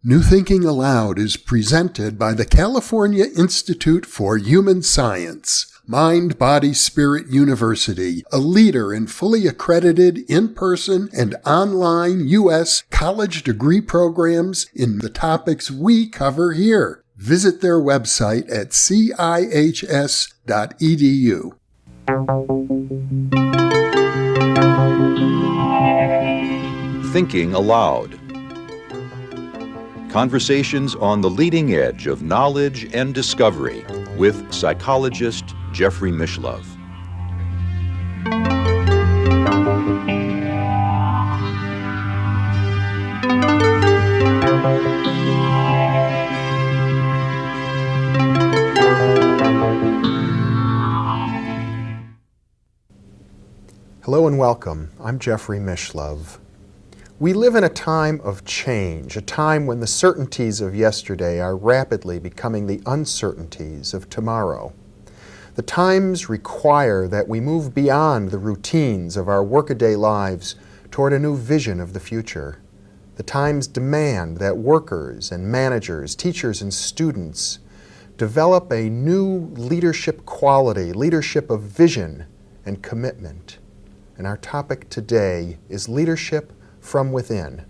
New Thinking Aloud is presented by the California Institute for Human Science, Mind, Body, Spirit University, a leader in fully accredited in-person and online U.S. college degree programs in the topics we cover here. Visit their website at cihs.edu. Thinking Aloud. Conversations on the leading edge of knowledge and discovery with psychologist Jeffrey Mishlove. Hello and welcome. I'm Jeffrey Mishlove. We live in a time of change, a time when the certainties of yesterday are rapidly becoming the uncertainties of tomorrow. The times require that we move beyond the routines of our workaday lives toward a new vision of the future. The times demand that workers and managers, teachers and students develop a new leadership quality, leadership of vision and commitment. And our topic today is leadership from within.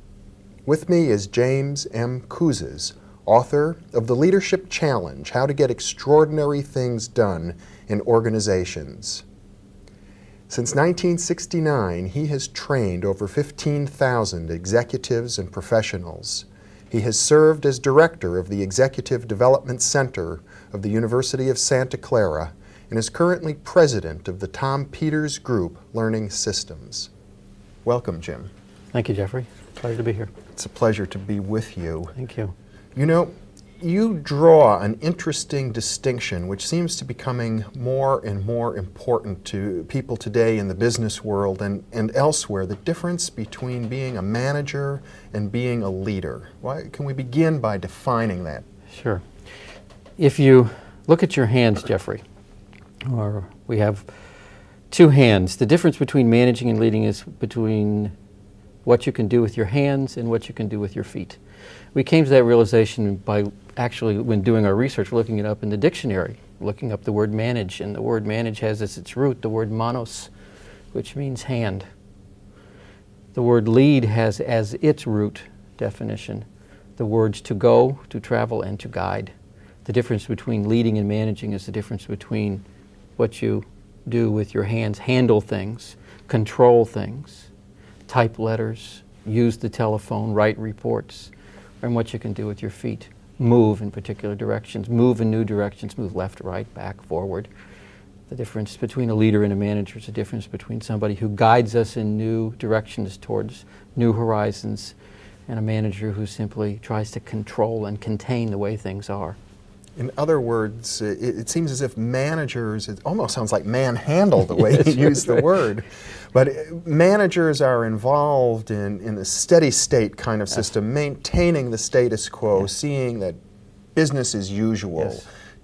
With me is James M. Kouzes, author of The Leadership Challenge, How to Get Extraordinary Things Done in Organizations. Since 1969, he has trained over 15,000 executives and professionals. He has served as director of the Executive Development Center of the University of Santa Clara and is currently president of the Tom Peters Group Learning Systems. Welcome, Jim. Thank you, Jeffrey. Pleasure to be here. It's a pleasure to be with you. Thank you. You know, you draw an interesting distinction which seems to be becoming more and more important to people today in the business world and elsewhere, the difference between being a manager and being a leader. Why, can we begin by defining that? Sure. If you look at your hands, Jeffrey, or we have two hands, the difference between managing and leading is between what you can do with your hands and what you can do with your feet. We came to that realization by actually, when doing our research, looking it up in the dictionary, looking up the word manage, and the word manage has as its root the word manos, which means hand. The word lead has as its root definition the words to go, to travel, and to guide. The difference between leading and managing is the difference between what you do with your hands, handle things, control things, type letters, use the telephone, write reports, and what you can do with your feet. Move in particular directions, move in new directions, move left, right, back, forward. The difference between a leader and a manager is the difference between somebody who guides us in new directions towards new horizons and a manager who simply tries to control and contain the way things are. In other words, it seems as if managers, it almost sounds like manhandle the way you use the word, but managers are involved in a steady state kind of system, maintaining the status quo, seeing that business as usual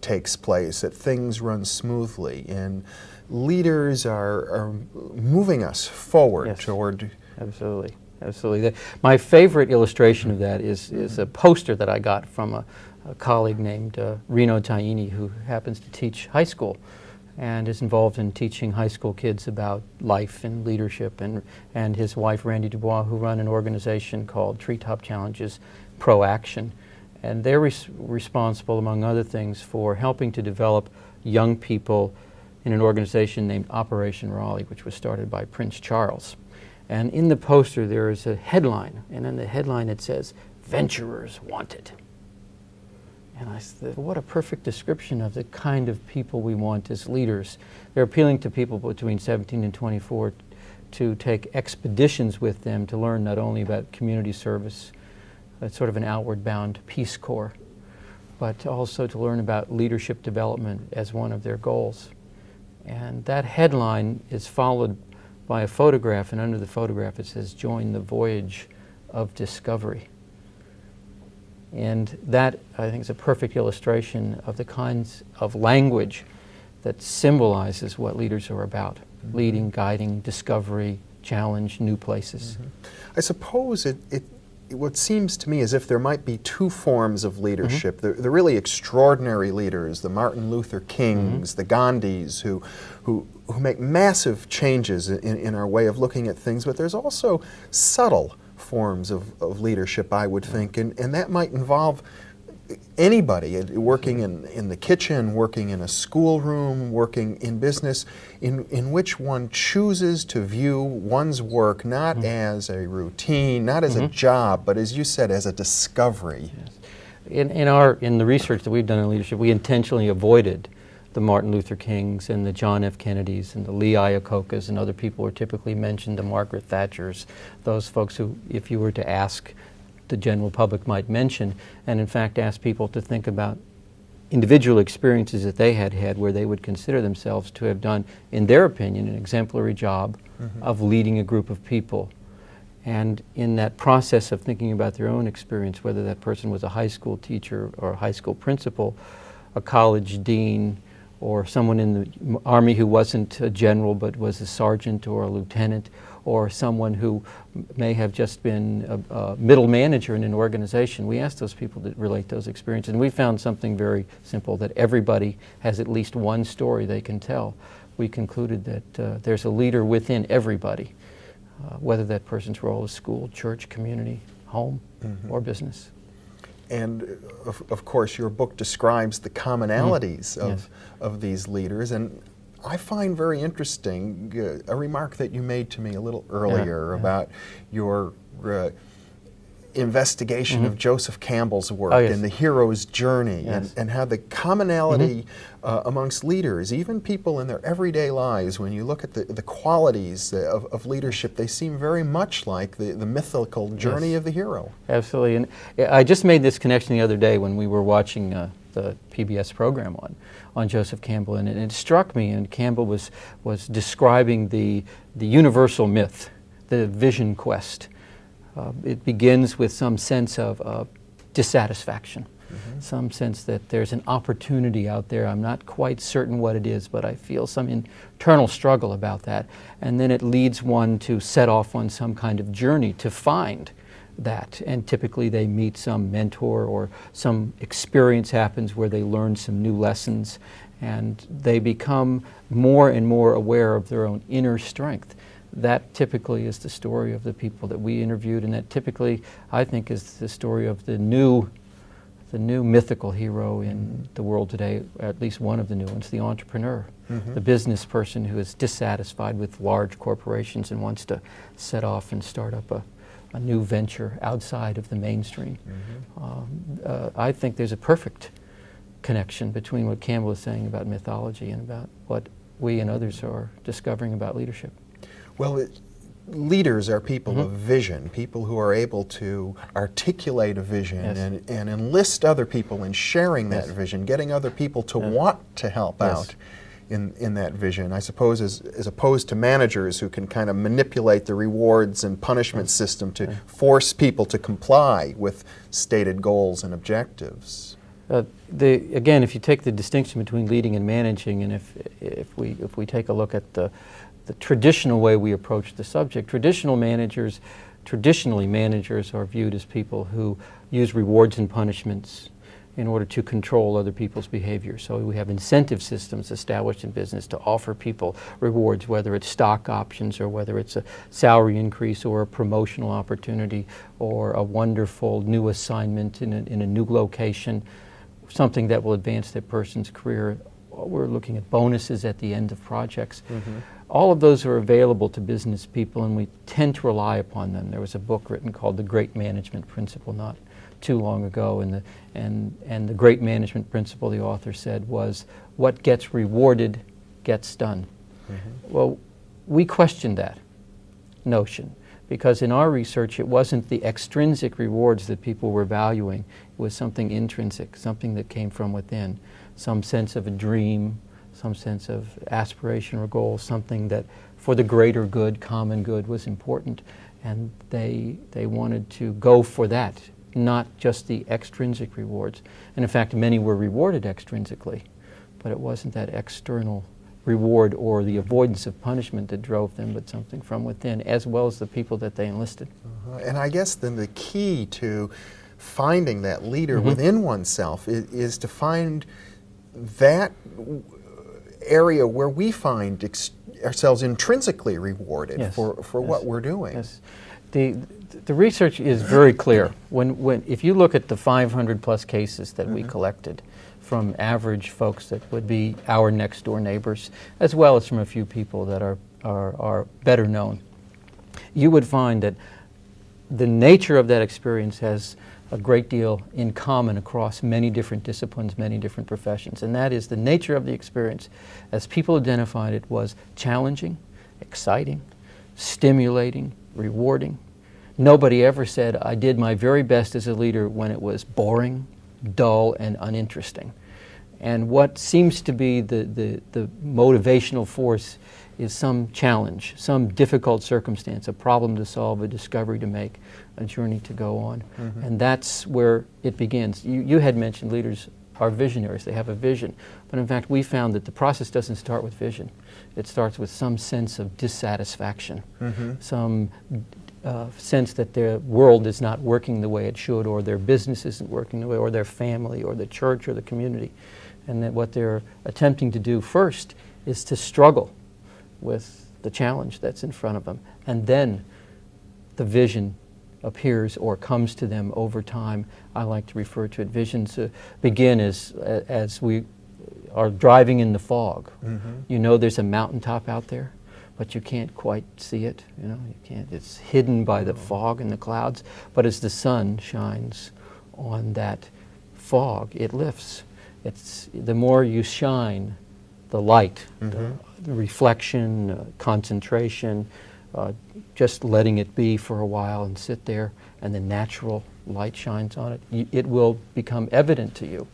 takes place, that things run smoothly, and leaders are moving us forward toward... Absolutely. Absolutely. My favorite illustration of that is a poster that I got from a colleague named Reno Taini, who happens to teach high school and is involved in teaching high school kids about life and leadership, and his wife Randy Dubois, who run an organization called Treetop Challenges Pro Action. And they're responsible, among other things, for helping to develop young people in an organization named Operation Raleigh, which was started by Prince Charles. And in the poster there is a headline, and in the headline it says, "Venturers Wanted." And I said, what a perfect description of the kind of people we want as leaders. They're appealing to people between 17 and 24 to take expeditions with them to learn not only about community service, that's sort of an outward bound Peace Corps, but also to learn about leadership development as one of their goals. And that headline is followed by a photograph, and under the photograph it says, "Join the Voyage of Discovery." And that, I think, is a perfect illustration of the kinds of language that symbolizes what leaders are about. Leading, guiding, discovery, challenge, new places. I suppose it what seems to me as if there might be two forms of leadership. The really extraordinary leaders, the Martin Luther Kings, the Gandhis, who make massive changes in our way of looking at things, but there's also subtle forms of leadership, I would think, and that might involve anybody working in the kitchen, working in a schoolroom, working in business, in which one chooses to view one's work not as a routine, not as a job, but as you said, as a discovery. Yes. In the research that we've done in leadership, we intentionally avoided the Martin Luther Kings and the John F. Kennedys and the Lee Iacocca's and other people who are typically mentioned, the Margaret Thatchers, those folks who, if you were to ask, the general public might mention, and in fact ask people to think about individual experiences that they had had where they would consider themselves to have done, in their opinion, an exemplary job of leading a group of people. And in that process of thinking about their own experience, whether that person was a high school teacher or a high school principal, a college dean, or someone in the Army who wasn't a general but was a sergeant or a lieutenant, or someone who may have just been a middle manager in an organization. We asked those people to relate those experiences, and we found something very simple, that everybody has at least one story they can tell. We concluded that there's a leader within everybody, whether that person's role is school, church, community, home, or business. And of course, your book describes the commonalities of these leaders, and I find very interesting a remark that you made to me a little earlier about your investigation of Joseph Campbell's work and the hero's journey, and how the commonality amongst leaders, even people in their everyday lives, when you look at the qualities of leadership, they seem very much like the mythical journey of the hero. Absolutely. And I just made this connection the other day when we were watching the PBS program on Joseph Campbell, and it struck me, and Campbell was describing the universal myth, the vision quest. It begins with some sense of dissatisfaction, some sense that there's an opportunity out there. I'm not quite certain what it is, but I feel some internal struggle about that. And then it leads one to set off on some kind of journey to find that. And typically they meet some mentor, or some experience happens where they learn some new lessons, and they become more and more aware of their own inner strength. That typically is the story of the people that we interviewed, and that typically, I think, is the story of the new mythical hero in the world today, at least one of the new ones, the entrepreneur, the business person who is dissatisfied with large corporations and wants to set off and start up a new venture outside of the mainstream. I think there's a perfect connection between what Campbell is saying about mythology and about what we and others are discovering about leadership. Well, leaders are people of vision, people who are able to articulate a vision and enlist other people in sharing that vision, getting other people to want to help out in that vision. I suppose as opposed to managers who can kind of manipulate the rewards and punishment system to force people to comply with stated goals and objectives. Again, if you take the distinction between leading and managing, and if we take a look at the traditional way we approach the subject, traditionally managers are viewed as people who use rewards and punishments in order to control other people's behavior. So we have incentive systems established in business to offer people rewards, whether it's stock options or whether it's a salary increase or a promotional opportunity or a wonderful new assignment in a new location, something that will advance that person's career. We're looking at bonuses at the end of projects. All of those are available to business people, and we tend to rely upon them. There was a book written called The Great Management Principle not too long ago, and the Great Management Principle, the author said, was what gets rewarded gets done. Well, we questioned that notion, because in our research it wasn't the extrinsic rewards that people were valuing, it was something intrinsic, something that came from within, some sense of a dream, some sense of aspiration or goal, something that for the greater good, common good, was important, and they wanted to go for that, not just the extrinsic rewards. And in fact, many were rewarded extrinsically, but it wasn't that external reward or the avoidance of punishment that drove them, but something from within, as well as the people that they enlisted. And I guess then the key to finding that leader within oneself is to find that area where we find ourselves intrinsically rewarded for what we're doing. Yes. The research is very clear. If you look at the 500 plus cases that we collected from average folks that would be our next door neighbors, as well as from a few people that are better known, you would find that the nature of that experience has a great deal in common across many different disciplines, many different professions. And that is the nature of the experience, as people identified it, was challenging, exciting, stimulating, rewarding. Nobody ever said, I did my very best as a leader when it was boring, dull, and uninteresting. And what seems to be the motivational force is some challenge, some difficult circumstance, a problem to solve, a discovery to make, a journey to go on. And that's where it begins. You had mentioned leaders are visionaries, they have a vision. But in fact, we found that the process doesn't start with vision. It starts with some sense of dissatisfaction, some sense that their world is not working the way it should, or their business isn't working the way, or their family, or the church, or the community. And that what they're attempting to do first is to struggle with the challenge that's in front of them. And then the vision appears or comes to them over time. I like to refer to it. Visions begin as we are driving in the fog. You know there's a mountaintop out there, but you can't quite see it. You know, you can't. It's hidden by the fog and the clouds. But as the sun shines on that fog, it lifts. It's the more you shine, the light, the reflection, concentration, just letting it be for a while and sit there, and the natural light shines on it. It will become evident to you.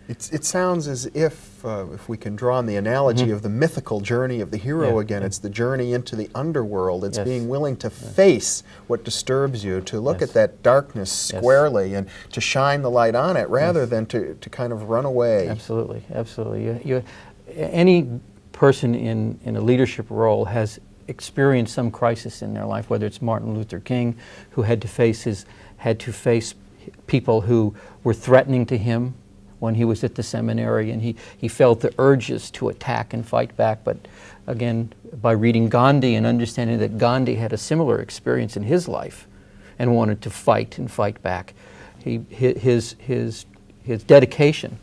It sounds as if we can draw on the analogy of the mythical journey of the hero again, it's the journey into the underworld. It's being willing to face what disturbs you, to look at that darkness squarely and to shine the light on it rather than to kind of run away. Absolutely, absolutely. Any person in a leadership role has experienced some crisis in their life, whether it's Martin Luther King, who had to face people who were threatening to him when he was at the seminary, and he felt the urges to attack and fight back. But again, by reading Gandhi and understanding that Gandhi had a similar experience in his life and wanted to fight and fight back, his dedication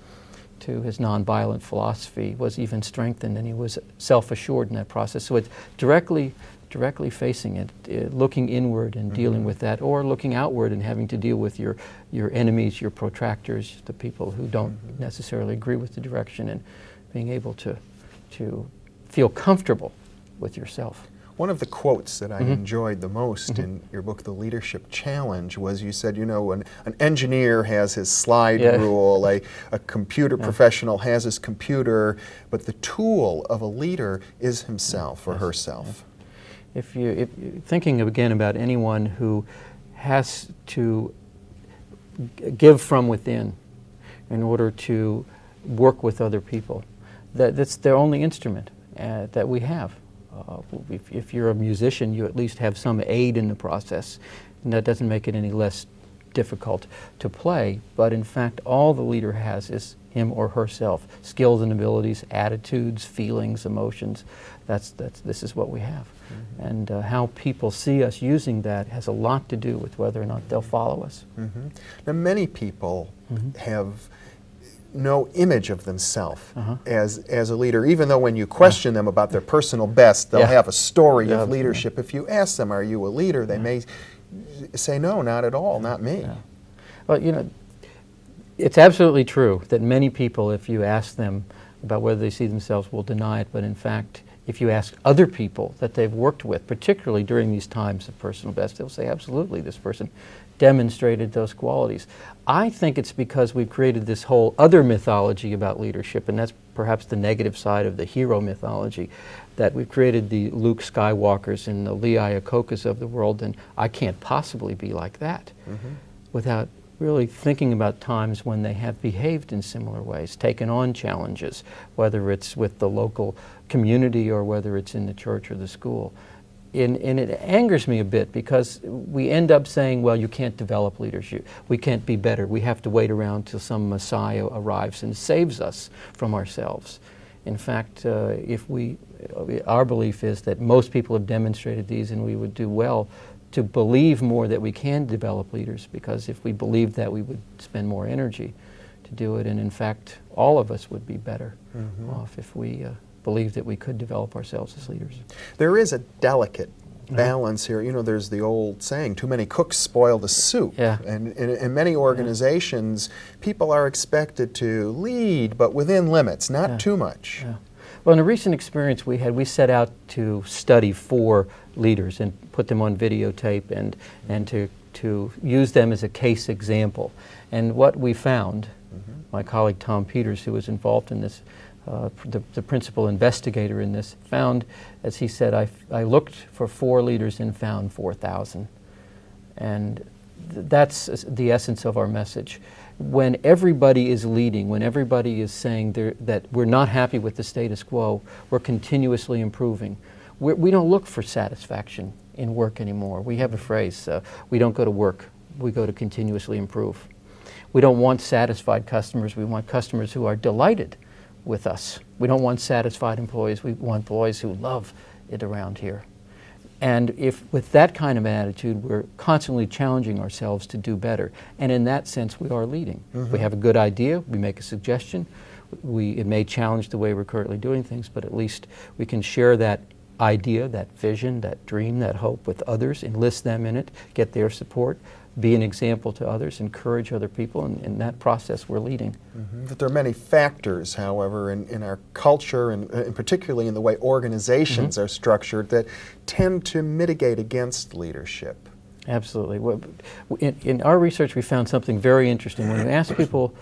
to his nonviolent philosophy was even strengthened, and he was self-assured in that process. So it's directly facing it, looking inward and dealing with that, or looking outward and having to deal with your enemies, your protractors, the people who don't necessarily agree with the direction, and being able to feel comfortable with yourself. One of the quotes that I enjoyed the most in your book, The Leadership Challenge, was you said, you know, an engineer has his slide rule, a computer professional has his computer, but the tool of a leader is himself or herself. If you're thinking again about anyone who has to give from within in order to work with other people, that's their only instrument that we have. If you're a musician, you at least have some aid in the process, and that doesn't make it any less difficult to play. But in fact, all the leader has is him or herself, skills and abilities, attitudes, feelings, emotions. This is what we have. And how people see us using that has a lot to do with whether or not they'll follow us. Now, many people have no image of themselves as a leader, even though when you question them about their personal best, they'll have a story of leadership. If you ask them, are you a leader, they may say, no, not at all, not me. Well, you know, it's absolutely true that many people, if you ask them about whether they see themselves, will deny it. But in fact, if you ask other people that they've worked with, particularly during these times of personal best, they'll say, absolutely, this person demonstrated those qualities. I think it's because we've created this whole other mythology about leadership, and that's perhaps the negative side of the hero mythology, that we've created the Luke Skywalkers and the Lee Iacocca's of the world, and I can't possibly be like that without really thinking about times when they have behaved in similar ways, taken on challenges, whether it's with the local community or whether it's in the church or the school. And it angers me a bit because we end up saying, well, you can't develop leaders, we can't be better, we have to wait around till some Messiah arrives and saves us from ourselves. In fact, our belief is that most people have demonstrated these, and we would do well to believe more that we can develop leaders, because if we believed that, we would spend more energy to do it, and in fact, all of us would be better off if we believed that we could develop ourselves as leaders. There is a delicate balance here. You know, there's the old saying, too many cooks spoil the soup. Yeah. And in many organizations, people are expected to lead, but within limits, not too much. Yeah. Well, in a recent experience we had, we set out to study 4 leaders and put them on videotape and to use them as a case example. And what we found, my colleague Tom Peters, who was involved in this, the principal investigator in this, found, as he said, I looked for 4 leaders and found 4,000. And that's the essence of our message. When everybody is leading, when everybody is saying that we're not happy with the status quo, we're continuously improving. We don't look for satisfaction in work anymore. We have a phrase, we don't go to work, we go to continuously improve. We don't want satisfied customers, we want customers who are delighted with us. We don't want satisfied employees, we want employees who love it around here. And if with that kind of attitude, we're constantly challenging ourselves to do better. And in that sense, we are leading. We have a good idea, we make a suggestion. It may challenge the way we're currently doing things, but at least we can share that idea, that vision, that dream, that hope with others, enlist them in it, get their support, be an example to others, encourage other people, and in that process we're leading. But there are many factors, however, in our culture, and particularly in the way organizations are structured, that tend to mitigate against leadership. Absolutely. Well, in our research we found something very interesting. When you ask people,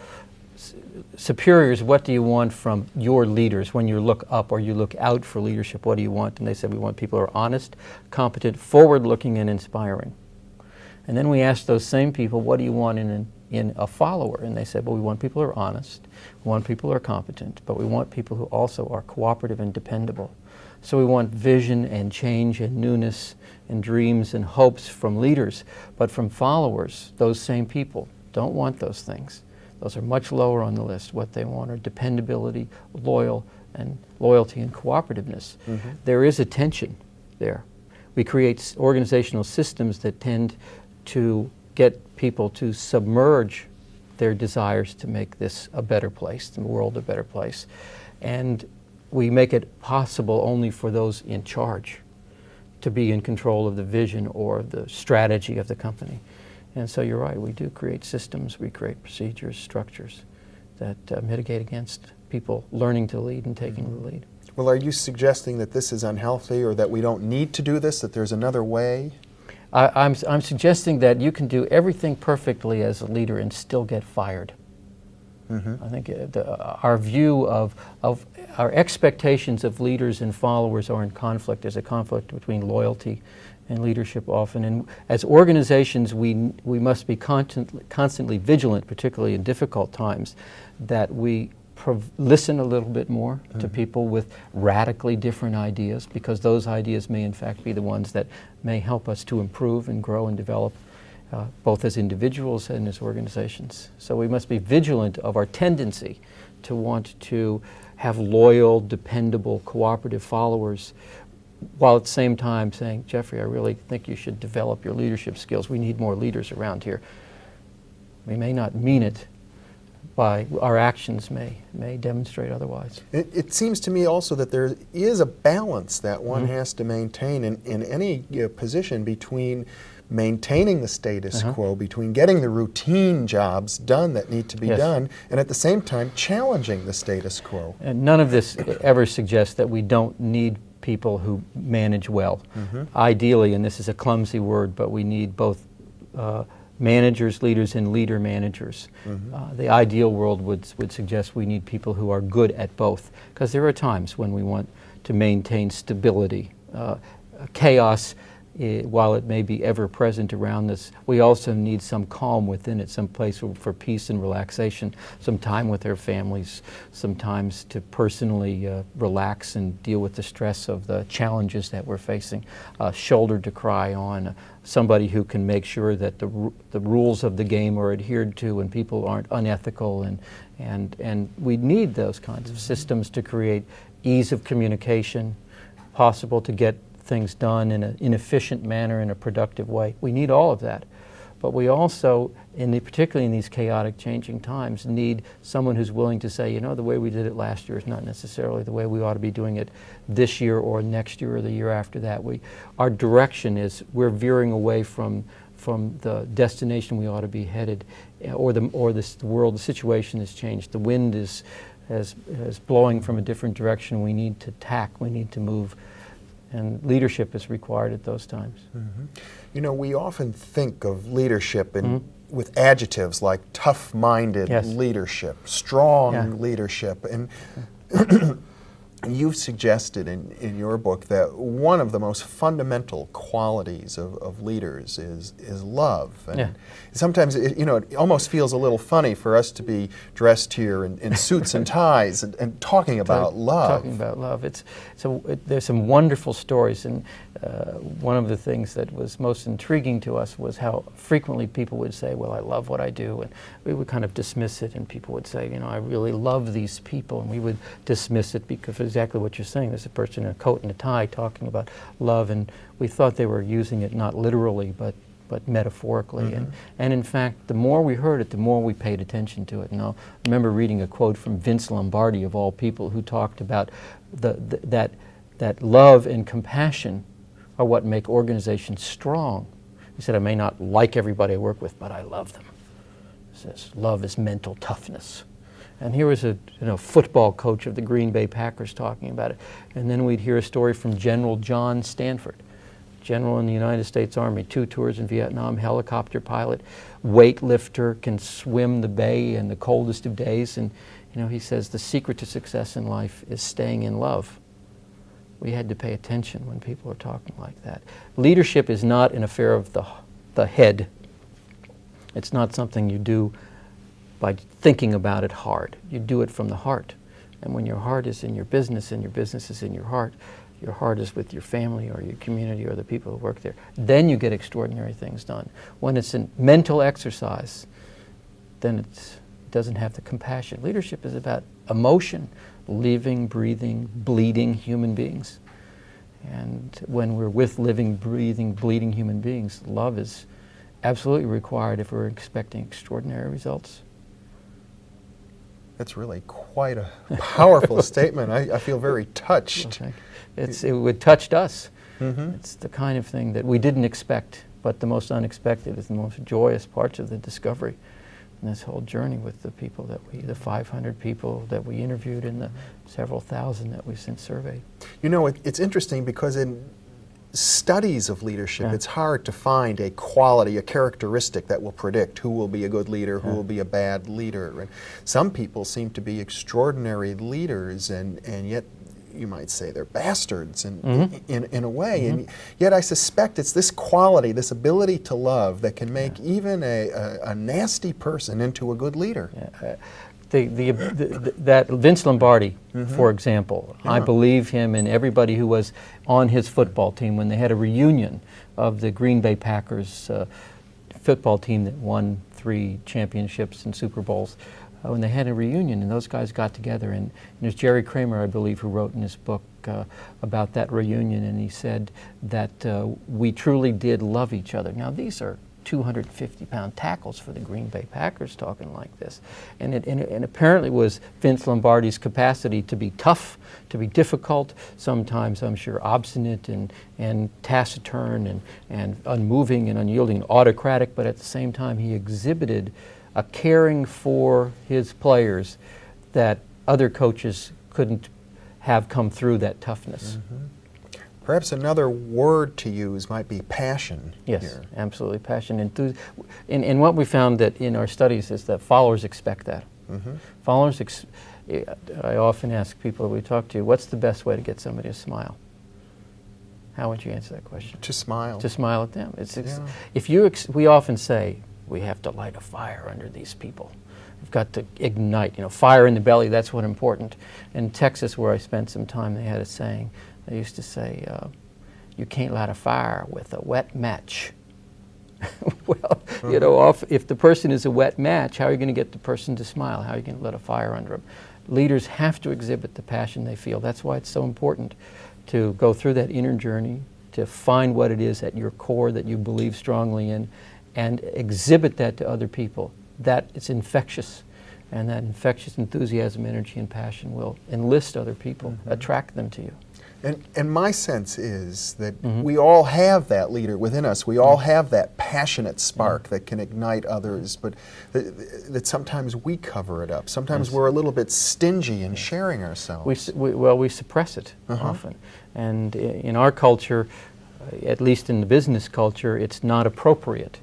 superiors, what do you want from your leaders when you look up or you look out for leadership, what do you want? And they said, we want people who are honest, competent, forward-looking, and inspiring. And then we asked those same people, what do you want in a follower? And they said, well, we want people who are honest, we want people who are competent, but we want people who also are cooperative and dependable. So we want vision and change and newness and dreams and hopes from leaders, but from followers, those same people don't want those things. Those are much lower on the list. What they want are dependability, loyalty and cooperativeness. There is a tension there. We create organizational systems that tend to get people to submerge their desires to make this a better place, the world a better place. And we make it possible only for those in charge to be in control of the vision or the strategy of the company. And so you're right, we do create systems, we create procedures, structures that mitigate against people learning to lead and taking the lead. Well, are you suggesting that this is unhealthy, or that we don't need to do this, that there's another way? I'm suggesting that you can do everything perfectly as a leader and still get fired. I think our view of our expectations of leaders and followers are in conflict. There's a conflict between loyalty and leadership often. And as organizations, we must be constantly vigilant, particularly in difficult times, that we listen a little bit more to people with radically different ideas, because those ideas may in fact be the ones that may help us to improve and grow and develop both as individuals and as organizations. So we must be vigilant of our tendency to want to have loyal, dependable, cooperative followers, while at the same time saying, Jeffrey, I really think you should develop your leadership skills. We need more leaders around here. We may not mean it, by our actions may demonstrate otherwise. It seems to me also that there is a balance that one has to maintain in any position between maintaining the status quo, between getting the routine jobs done that need to be done, and at the same time challenging the status quo. And none of this ever suggests that we don't need people who manage well. Ideally, and this is a clumsy word, but we need both managers, leaders, and leader managers. The ideal world would suggest we need people who are good at both, because there are times when we want to maintain stability. Chaos while it may be ever present around us, we also need some calm within it, some place for peace and relaxation, some time with our families, sometimes to personally relax and deal with the stress of the challenges that we're facing, a shoulder to cry on, somebody who can make sure that the rules of the game are adhered to and people aren't unethical, and we need those kinds of systems to create ease of communication, possible to get things done in an efficient manner, in a productive way. We need all of that. But we also, particularly in these chaotic, changing times, need someone who's willing to say, you know, the way we did it last year is not necessarily the way we ought to be doing it this year or next year or the year after that. Our direction is we're veering away from the destination we ought to be headed, or the world, the situation has changed. The wind is blowing from a different direction. We need to tack, we need to move. And leadership is required at those times. Mm-hmm. You know, we often think of leadership with adjectives like tough-minded leadership, strong leadership, and you've suggested in your book that one of the most fundamental qualities of leaders is love. And sometimes it almost feels a little funny for us to be dressed here in suits and ties and talking about love. Talking about love. There's some wonderful stories, and one of the things that was most intriguing to us was how frequently people would say, well, I love what I do, and we would kind of dismiss it, and people would say, you know, I really love these people, and we would dismiss it because of exactly what you're saying. There's a person in a coat and a tie talking about love, and we thought they were using it not literally, but metaphorically. And in fact, the more we heard it, the more we paid attention to it. And I remember reading a quote from Vince Lombardi, of all people, who talked about that love and compassion are what make organizations strong. He said, I may not like everybody I work with, but I love them. He says, love is mental toughness. And here was a football coach of the Green Bay Packers talking about it. And then we'd hear a story from General John Stanford, general in the United States Army, 2 tours in Vietnam, helicopter pilot, weightlifter, can swim the bay in the coldest of days. And he says the secret to success in life is staying in love. We had to pay attention when people are talking like that. Leadership is not an affair of the head. It's not something you do by thinking about it hard. You do it from the heart. And when your heart is in your business and your business is in your heart is with your family or your community or the people who work there, then you get extraordinary things done. When it's a mental exercise, then it doesn't have the compassion. Leadership is about emotion, living, breathing, bleeding human beings. And when we're with living, breathing, bleeding human beings, love is absolutely required if we're expecting extraordinary results. That's really quite a powerful statement. I feel very touched. It touched us. Mm-hmm. It's the kind of thing that we didn't expect, but the most unexpected is the most joyous parts of the discovery. And this whole journey with the people the 500 people that we interviewed and the several thousand that we've since surveyed. You know, it's interesting because in studies of leadership, it's hard to find a quality, a characteristic that will predict who will be a good leader, who will be a bad leader. And some people seem to be extraordinary leaders, and yet you might say they're bastards in a way. And yet I suspect it's this quality, this ability to love, that can make even a nasty person into a good leader. That Vince Lombardi, for example, I believe him and everybody who was on his football team when they had a reunion of the Green Bay Packers football team that won 3 championships and Super Bowls. When they had a reunion and those guys got together, and there's Jerry Kramer, I believe, who wrote in his book about that reunion, and he said that we truly did love each other. Now these are 250-pound tackles for the Green Bay Packers talking like this. And apparently it was Vince Lombardi's capacity to be tough, to be difficult, sometimes I'm sure obstinate and taciturn and unmoving and unyielding, autocratic, but at the same time he exhibited a caring for his players that other coaches couldn't have come through that toughness. Perhaps another word to use might be passion. Yes, here. absolutely, passion. And what we found that in our studies is that followers expect that. Followers, I often ask people we talk to, what's the best way to get somebody to smile? How would you answer that question? To smile. To smile at them. Yeah. If you, we often say, we have to light a fire under these people. We've got to ignite, fire in the belly, that's what's important. In Texas, where I spent some time, they had a saying. They used to say, you can't light a fire with a wet match. Well, if the person is a wet match, how are you going to get the person to smile? How are you going to let a fire under them? Leaders have to exhibit the passion they feel. That's why it's so important to go through that inner journey, to find what it is at your core that you believe strongly in, and exhibit that to other people. That it's infectious, and that infectious enthusiasm, energy, and passion will enlist other people, attract them to you. And my sense is that we all have that leader within us. We all have that passionate spark that can ignite others, but that sometimes we cover it up. Sometimes we're a little bit stingy in sharing ourselves. We suppress it often. And in our culture, at least in the business culture, it's not appropriate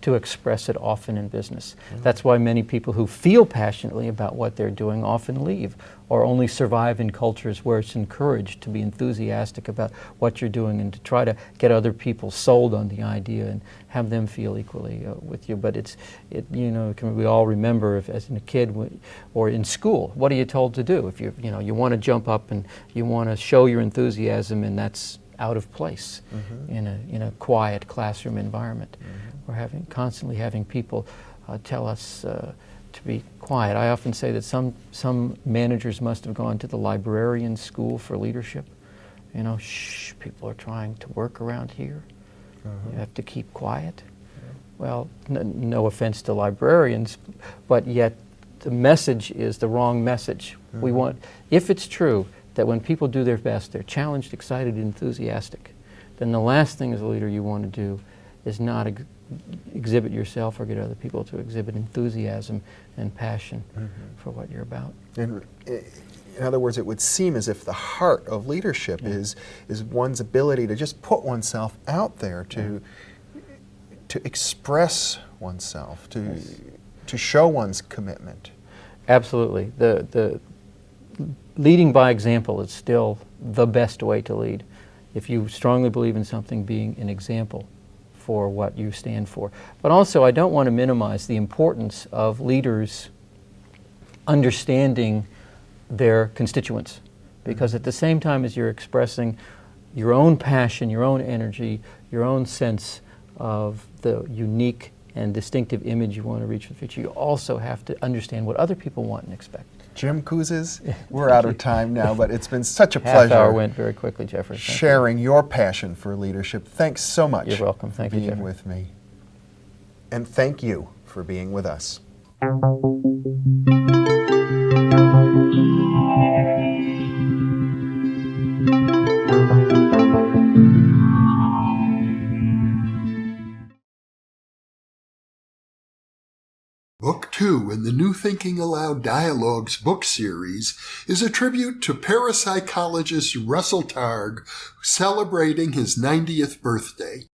to express it often in business. That's why many people who feel passionately about what they're doing often leave, or only survive in cultures where it's encouraged to be enthusiastic about what you're doing and to try to get other people sold on the idea and have them feel equally with you. But we all remember, as a kid or in school, what are you told to do? If you want to jump up and you want to show your enthusiasm, and that's out of place in a quiet classroom environment. We're constantly having people tell us to be quiet. I often say that some managers must have gone to the librarian school for leadership. Shh, people are trying to work around here. You have to keep quiet. Well, no offense to librarians, but yet the message is the wrong message. We want, if it's true that when people do their best, they're challenged, excited, enthusiastic, then the last thing as a leader you want to do is not exhibit yourself or get other people to exhibit enthusiasm and passion for what you're about. And in other words, it would seem as if the heart of leadership is one's ability to just put oneself out there, to express oneself, to show one's commitment. Absolutely. The leading by example is still the best way to lead. If you strongly believe in something, being an example for what you stand for. But also, I don't want to minimize the importance of leaders understanding their constituents, because at the same time as you're expressing your own passion, your own energy, your own sense of the unique and distinctive image you want to reach for the future, you also have to understand what other people want and expect. Jim Kouzes, we're out of time now, but it's been such a pleasure. Half hour went very quickly, Jeffrey. Sharing your passion for leadership. Thanks so much. You're welcome. Thank you, Jeffrey. For being with me. And thank you for being with us. Book 2 in the New Thinking Aloud Dialogues book series is a tribute to parapsychologist Russell Targ, celebrating his 90th birthday.